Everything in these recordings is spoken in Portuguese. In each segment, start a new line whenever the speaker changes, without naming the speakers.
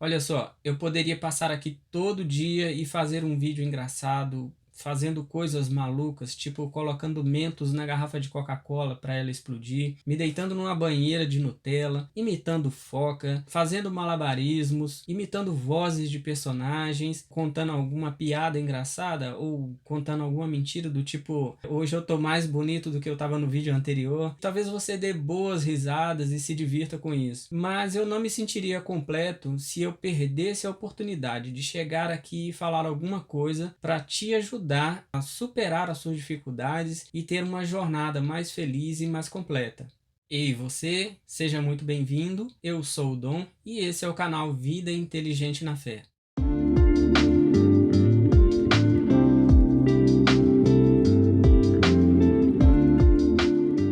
Olha só, eu poderia passar aqui todo dia e fazer um vídeo engraçado, fazendo coisas malucas, tipo colocando mentos na garrafa de Coca-Cola para ela explodir, me deitando numa banheira de Nutella, imitando foca, fazendo malabarismos, imitando vozes de personagens, contando alguma piada engraçada ou contando alguma mentira do tipo, hoje eu tô mais bonito do que eu tava no vídeo anterior. Talvez você dê boas risadas e se divirta com isso. Mas eu não me sentiria completo se eu perdesse a oportunidade de chegar aqui e falar alguma coisa para te ajudar a superar as suas dificuldades e ter uma jornada mais feliz e mais completa. Ei, você, seja muito bem-vindo. Eu sou o Dom e esse é o canal Vida Inteligente na Fé.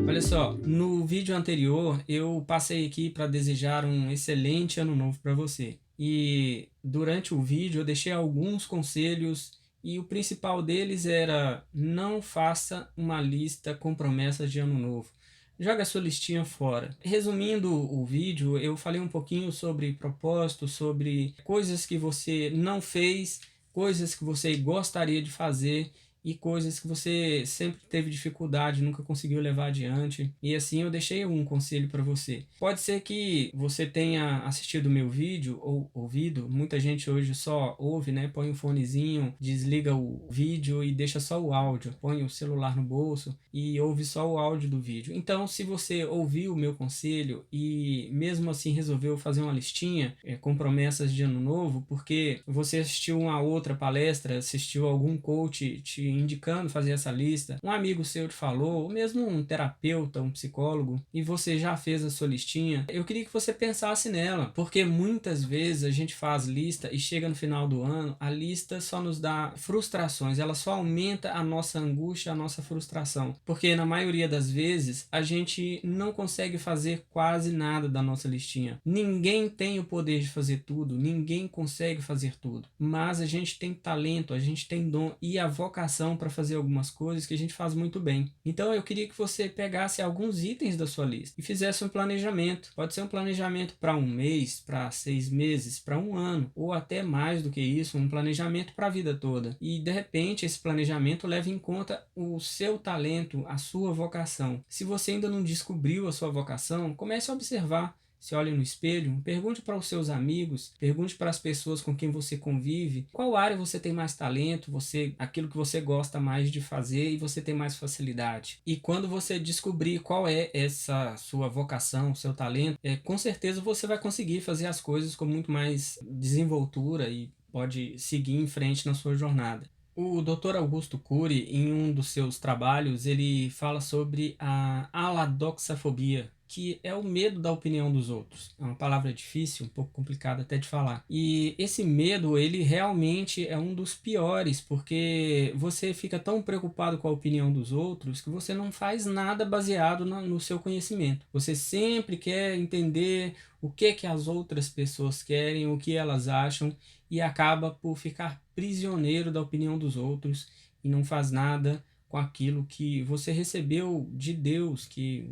Olha só, no vídeo anterior eu passei aqui para desejar um excelente ano novo para você. E durante o vídeo eu deixei alguns conselhos e o principal deles era: não faça uma lista com promessas de ano novo. Joga a sua listinha fora. Resumindo o vídeo, eu falei um pouquinho sobre propósito, sobre coisas que você não fez, coisas que você gostaria de fazer e coisas que você sempre teve dificuldade, nunca conseguiu levar adiante. E assim eu deixei um conselho para você. Pode ser que você tenha assistido o meu vídeo ou ouvido, muita gente hoje só ouve, né? Põe o fonezinho, desliga o vídeo e deixa só o áudio, põe o celular no bolso e ouve só o áudio do vídeo. Então, se você ouviu o meu conselho e mesmo assim resolveu fazer uma listinha com promessas de ano novo, porque você assistiu uma outra palestra, assistiu algum coach te indicando fazer essa lista, um amigo seu te falou, ou mesmo um terapeuta, um psicólogo, e você já fez a sua listinha, eu queria que você pensasse nela, porque muitas vezes a gente faz lista e chega no final do ano, a lista só nos dá frustrações, ela só aumenta a nossa angústia, a nossa frustração, porque na maioria das vezes a gente não consegue fazer quase nada da nossa listinha. Ninguém tem o poder de fazer tudo, ninguém consegue fazer tudo, mas a gente tem talento, a gente tem dom e a vocação para fazer algumas coisas que a gente faz muito bem. Então eu queria que você pegasse alguns itens da sua lista e fizesse um planejamento. Pode ser um planejamento para um mês, para 6 meses, para um ano, ou até mais do que isso, um planejamento para a vida toda. E de repente esse planejamento leva em conta o seu talento, a sua vocação. Se você ainda não descobriu a sua vocação, comece a observar. Se olhe no espelho, pergunte para os seus amigos, pergunte para as pessoas com quem você convive, qual área você tem mais talento, aquilo que você gosta mais de fazer e você tem mais facilidade. E quando você descobrir qual é essa sua vocação, seu talento, com certeza você vai conseguir fazer as coisas com muito mais desenvoltura e pode seguir em frente na sua jornada. O Dr. Augusto Cury, em um dos seus trabalhos, ele fala sobre a aladoxafobia, que é o medo da opinião dos outros. É uma palavra difícil, um pouco complicada até de falar. E esse medo, ele realmente é um dos piores, porque você fica tão preocupado com a opinião dos outros que você não faz nada baseado no seu conhecimento. Você sempre quer entender o que as outras pessoas querem, o que elas acham, e acaba por ficar prisioneiro da opinião dos outros e não faz nada com aquilo que você recebeu de Deus, que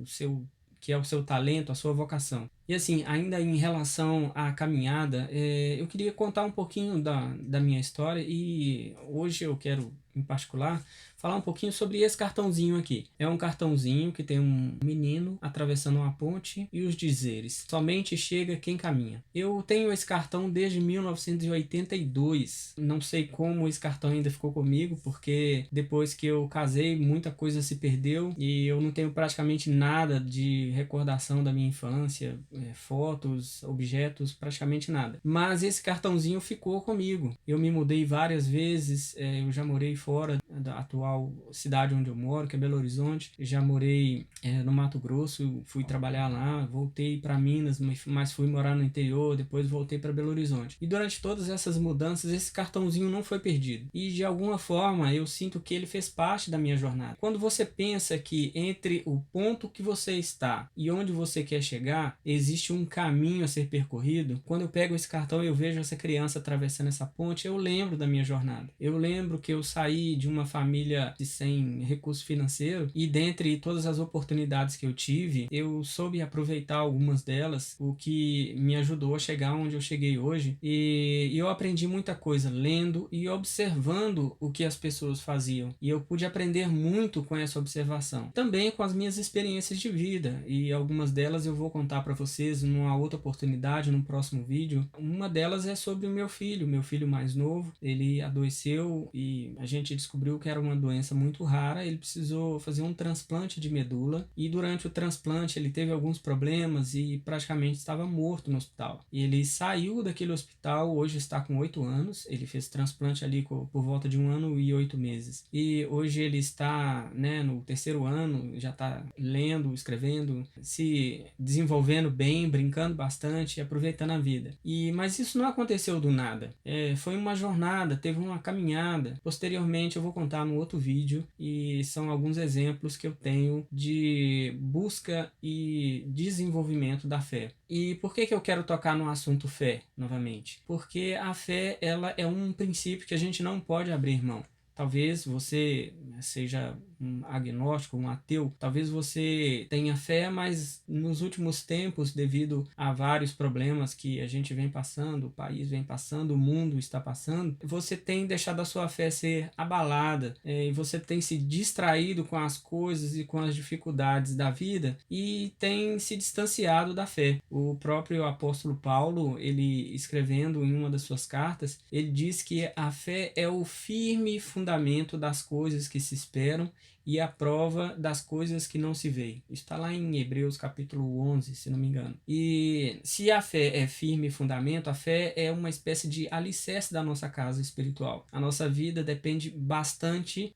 é o seu talento, a sua vocação. E assim, ainda em relação à caminhada, eu queria contar um pouquinho da minha história e hoje eu quero, em particular, falar um pouquinho sobre esse cartãozinho aqui. É um cartãozinho que tem um menino atravessando uma ponte e os dizeres: somente chega quem caminha. Eu tenho esse cartão desde 1982. Não sei como esse cartão ainda ficou comigo, porque depois que eu casei, muita coisa se perdeu e eu não tenho praticamente nada de recordação da minha infância, fotos, objetos, praticamente nada. Mas esse cartãozinho ficou comigo. Eu me mudei várias vezes, eu já morei fora da atual cidade onde eu moro, que é Belo Horizonte. Já morei no Mato Grosso, fui trabalhar lá, voltei para Minas, mas fui morar no interior, depois voltei para Belo Horizonte. E durante todas essas mudanças, esse cartãozinho não foi perdido. E de alguma forma, eu sinto que ele fez parte da minha jornada. Quando você pensa que entre o ponto que você está e onde você quer chegar, existe existe um caminho a ser percorrido. Quando eu pego esse cartão e eu vejo essa criança atravessando essa ponte, eu lembro da minha jornada. Eu lembro que eu saí de uma família sem recurso financeiro e dentre todas as oportunidades que eu tive, eu soube aproveitar algumas delas, o que me ajudou a chegar onde eu cheguei hoje. E eu aprendi muita coisa lendo e observando o que as pessoas faziam. E eu pude aprender muito com essa observação. Também com as minhas experiências de vida, e algumas delas eu vou contar para vocês numa outra oportunidade, num próximo vídeo. Uma delas é sobre o meu filho mais novo. Ele adoeceu e a gente descobriu que era uma doença muito rara. Ele precisou fazer um transplante de medula e durante o transplante ele teve alguns problemas e praticamente estava morto no hospital. E ele saiu daquele hospital, hoje está com 8 anos. Ele fez transplante ali por volta de 1 ano e 8 meses. E hoje ele está, né, no 3º ano, já está lendo, escrevendo, se desenvolvendo bem, brincando bastante, aproveitando a vida. Mas isso não aconteceu do nada. Foi uma jornada, teve uma caminhada. Posteriormente eu vou contar no outro vídeo e são alguns exemplos que eu tenho de busca e desenvolvimento da fé. E por que eu quero tocar no assunto fé novamente? Porque a fé, ela é um princípio que a gente não pode abrir mão. Talvez você seja um agnóstico, um ateu, talvez você tenha fé, mas nos últimos tempos, devido a vários problemas que a gente vem passando, o país vem passando, o mundo está passando, você tem deixado a sua fé ser abalada, e você tem se distraído com as coisas e com as dificuldades da vida e tem se distanciado da fé. O próprio apóstolo Paulo, ele escrevendo em uma das suas cartas, ele diz que a fé é o firme fundamento das coisas que se esperam e a prova das coisas que não se veem. Isso está lá em Hebreus capítulo 11, se não me engano. E se a fé é firme fundamento, a fé é uma espécie de alicerce da nossa casa espiritual. A nossa vida depende bastante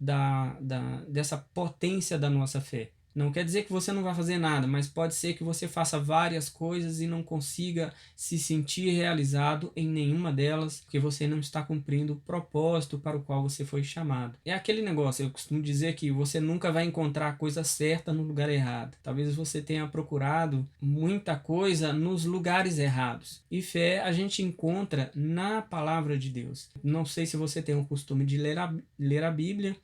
dessa potência da nossa fé. Não quer dizer que você não vai fazer nada, mas pode ser que você faça várias coisas e não consiga se sentir realizado em nenhuma delas, porque você não está cumprindo o propósito para o qual você foi chamado. É aquele negócio, eu costumo dizer que você nunca vai encontrar a coisa certa no lugar errado. Talvez você tenha procurado muita coisa nos lugares errados. E fé a gente encontra na palavra de Deus. Não sei se você tem o costume de ler a Bíblia,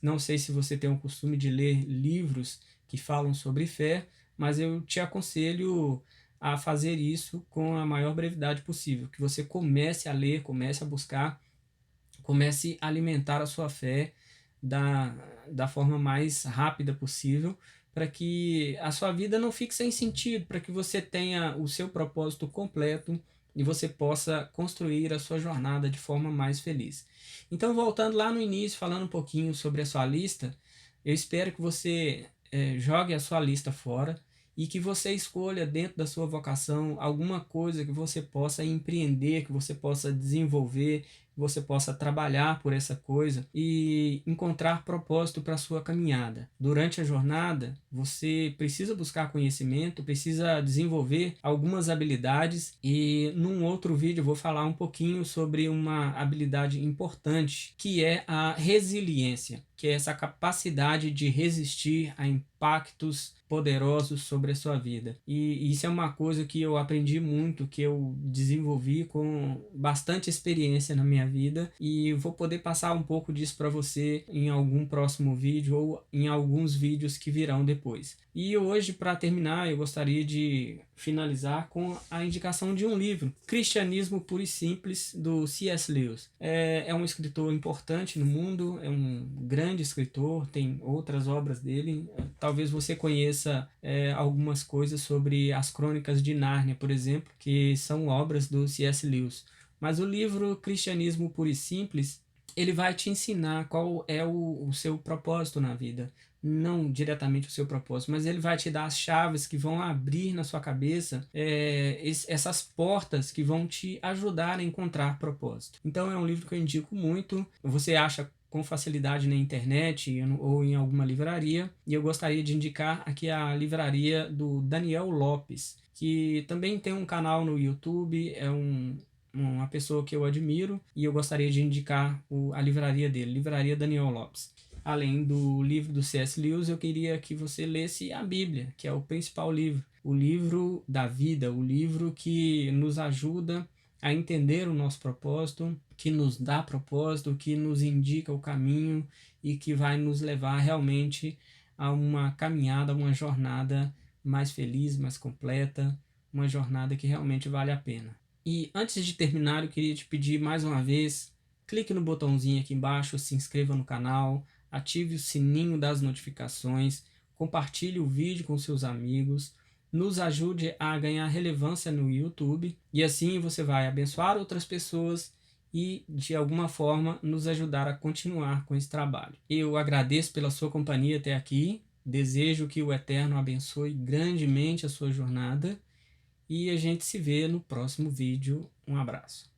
não sei se você tem o costume de ler livros que falam sobre fé, mas eu te aconselho a fazer isso com a maior brevidade possível, que você comece a ler, comece a buscar, comece a alimentar a sua fé da forma mais rápida possível, para que a sua vida não fique sem sentido, para que você tenha o seu propósito completo e você possa construir a sua jornada de forma mais feliz. Então, voltando lá no início, falando um pouquinho sobre a sua lista, eu espero que você jogue a sua lista fora e que você escolha dentro da sua vocação alguma coisa que você possa empreender, que você possa desenvolver, que você possa trabalhar por essa coisa e encontrar propósito para a sua caminhada. Durante a jornada, você precisa buscar conhecimento, precisa desenvolver algumas habilidades e num outro vídeo eu vou falar um pouquinho sobre uma habilidade importante, que é a resiliência, que é essa capacidade de resistir a impactos poderosos sobre a sua vida. E isso é uma coisa que eu aprendi muito, que eu desenvolvi com bastante experiência na minha vida e vou poder passar um pouco disso para você em algum próximo vídeo ou em alguns vídeos que virão depois. E hoje, para terminar, eu gostaria de finalizar com a indicação de um livro, Cristianismo Puro e Simples, do C.S. Lewis. É um escritor importante no mundo, é um grande escritor, tem outras obras dele. Talvez você conheça algumas coisas sobre as Crônicas de Nárnia, por exemplo, que são obras do C.S. Lewis. Mas o livro Cristianismo Puro e Simples, ele vai te ensinar qual é o seu propósito na vida. Não diretamente o seu propósito, mas ele vai te dar as chaves que vão abrir na sua cabeça essas portas que vão te ajudar a encontrar propósito. Então é um livro que eu indico muito. Você acha com facilidade na internet ou em alguma livraria, e eu gostaria de indicar aqui a livraria do Daniel Lopes, que também tem um canal no YouTube, é uma pessoa que eu admiro, e eu gostaria de indicar a livraria dele, Livraria Daniel Lopes. Além do livro do C.S. Lewis, eu queria que você lesse a Bíblia, que é o principal livro. o livro da vida, o livro que nos ajuda a entender o nosso propósito, que nos dá propósito, que nos indica o caminho e que vai nos levar realmente a uma caminhada, uma jornada mais feliz, mais completa, uma jornada que realmente vale a pena. E antes de terminar, eu queria te pedir mais uma vez, clique no botãozinho aqui embaixo, se inscreva no canal, ative o sininho das notificações, compartilhe o vídeo com seus amigos, nos ajude a ganhar relevância no YouTube e assim você vai abençoar outras pessoas e de alguma forma nos ajudar a continuar com esse trabalho. Eu agradeço pela sua companhia até aqui, desejo que o Eterno abençoe grandemente a sua jornada e a gente se vê no próximo vídeo. Um abraço.